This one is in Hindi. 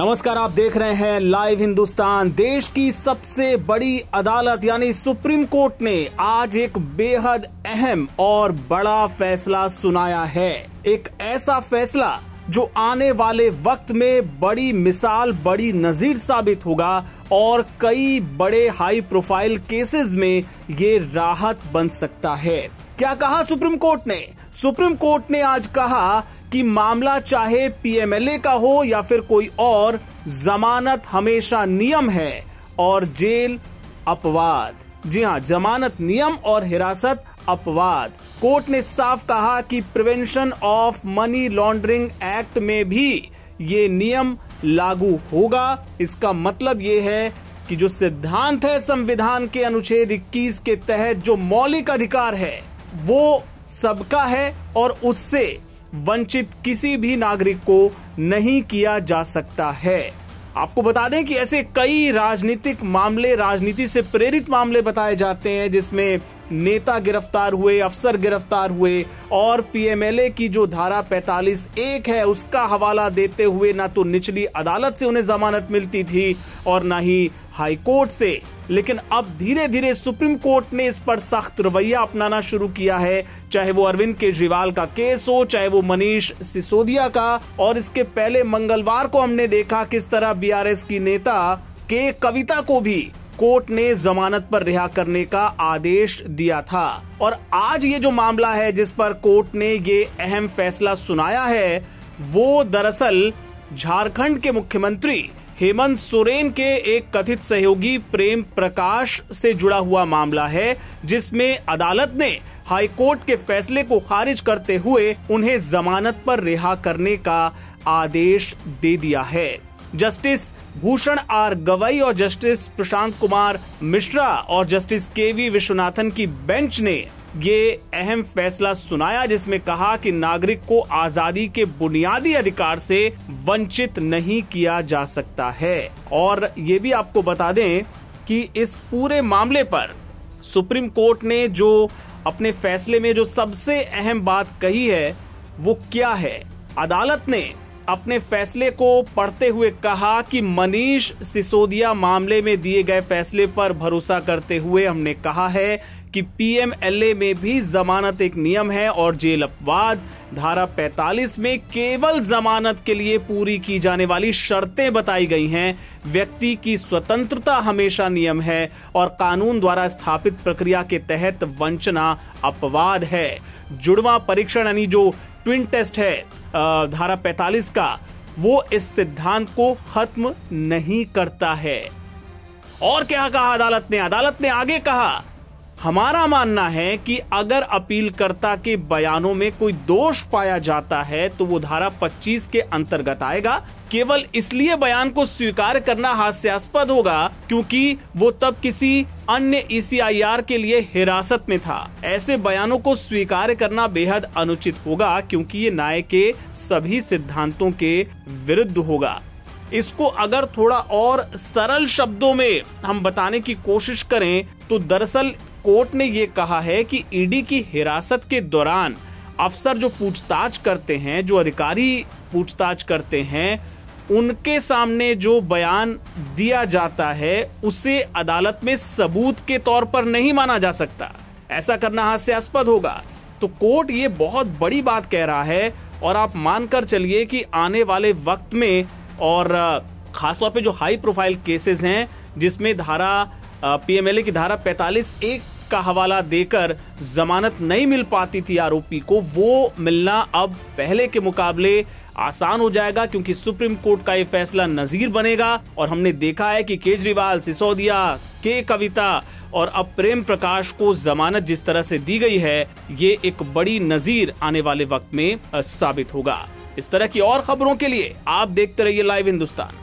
नमस्कार, आप देख रहे हैं लाइव हिंदुस्तान। देश की सबसे बड़ी अदालत यानी सुप्रीम कोर्ट ने आज एक बेहद अहम और बड़ा फैसला सुनाया है। एक ऐसा फैसला जो आने वाले वक्त में बड़ी मिसाल, बड़ी नजीर साबित होगा और कई बड़े हाई प्रोफाइल केसेस में ये राहत बन सकता है। क्या कहा सुप्रीम कोर्ट ने? सुप्रीम कोर्ट ने आज कहा कि मामला चाहे पीएमएलए का हो या फिर कोई और, जमानत हमेशा नियम है और जेल अपवाद। जी हां, जमानत नियम और हिरासत अपवाद। कोर्ट ने साफ कहा कि prevention of money laundering act में भी ये नियम लागू होगा। इसका मतलब ये है कि जो सिद्धांत है संविधान के अनुच्छेद 21 के तहत जो मौलिक अधिकार है वो सबका है और उससे वंचित किसी भी नागरिक को नहीं किया जा सकता है। आपको बता दें कि ऐसे कई राजनीतिक मामले, राजनीति से प्रेरित मामले बताए जाते हैं जिसमें नेता गिरफ्तार हुए, अफसर गिरफ्तार हुए और पीएमएलए की जो धारा 45(1) है उसका हवाला देते हुए ना तो निचली अदालत से उन्हें जमानत मिलती थी और ना ही हाई कोर्ट से। लेकिन अब धीरे धीरे सुप्रीम कोर्ट ने इस पर सख्त रवैया अपनाना शुरू किया है, चाहे वो अरविंद केजरीवाल का केस हो, चाहे वो मनीष सिसोदिया का। और इसके पहले मंगलवार को हमने देखा किस तरह बीआरएस की नेता के कविता को भी कोर्ट ने जमानत पर रिहा करने का आदेश दिया था। और आज ये जो मामला है जिस पर कोर्ट ने ये अहम फैसला सुनाया है वो दरअसल झारखंड के मुख्यमंत्री हेमंत सोरेन के एक कथित सहयोगी प्रेम प्रकाश से जुड़ा हुआ मामला है, जिसमें अदालत ने हाई कोर्ट के फैसले को खारिज करते हुए उन्हें जमानत पर रिहा करने का आदेश दे दिया है। जस्टिस भूषण आर गवई और जस्टिस प्रशांत कुमार मिश्रा और जस्टिस केवी विश्वनाथन की बेंच ने ये अहम फैसला सुनाया, जिसमें कहा कि नागरिक को आजादी के बुनियादी अधिकार से वंचित नहीं किया जा सकता है। और ये भी आपको बता दें कि इस पूरे मामले पर सुप्रीम कोर्ट ने जो अपने फैसले में जो सबसे अहम बात कही है वो क्या है। अदालत ने अपने फैसले को पढ़ते हुए कहा कि मनीष सिसोदिया मामले में दिए गए फैसले पर भरोसा करते हुए हमने कहा है कि पीएमएलए में भी जमानत एक नियम है और जेल अपवाद। धारा 45 में केवल जमानत के लिए पूरी की जाने वाली शर्तें बताई गई हैं। व्यक्ति की स्वतंत्रता हमेशा नियम है और कानून द्वारा स्थापित प्रक्रिया के तहत वंचना अपवाद है। जुड़वा परीक्षण यानी जो ट्विन टेस्ट है धारा 45 का, वो इस सिद्धांत को खत्म नहीं करता है। और क्या कहा अदालत ने? अदालत ने आगे कहा, हमारा मानना है कि अगर अपीलकर्ता के बयानों में कोई दोष पाया जाता है तो वो धारा 25 के अंतर्गत आएगा। केवल इसलिए बयान को स्वीकार करना हास्यास्पद होगा क्योंकि वो तब किसी अन्य ईसीआईआर के लिए हिरासत में था। ऐसे बयानों को स्वीकार करना बेहद अनुचित होगा क्योंकि ये न्याय के सभी सिद्धांतों के विरुद्ध होगा। इसको अगर थोड़ा और सरल शब्दों में हम बताने की कोशिश करें तो दरअसल कोर्ट ने ये कहा है कि ईडी की हिरासत के दौरान अफसर जो पूछताछ करते हैं, जो अधिकारी पूछताछ करते हैं, उनके सामने जो बयान दिया जाता है उसे अदालत में सबूत के तौर पर नहीं माना जा सकता। ऐसा करना हास्यास्पद होगा। तो कोर्ट ये बहुत बड़ी बात कह रहा है और आप मानकर चलिए कि आने वाले वक्त में और खासतौर पे जो हाई प्रोफाइल केसेस हैं जिसमें पीएमएलए की धारा 45(1) का हवाला देकर जमानत नहीं मिल पाती थी आरोपी को, वो मिलना अब पहले के मुकाबले आसान हो जाएगा क्योंकि सुप्रीम कोर्ट का ये फैसला नजीर बनेगा। और हमने देखा है कि केजरीवाल, सिसोदिया, के कविता और अब प्रेम प्रकाश को जमानत जिस तरह से दी गई है ये एक बड़ी नजीर आने वाले वक्त में साबित होगा। इस तरह की और खबरों के लिए आप देखते रहिए लाइव हिंदुस्तान।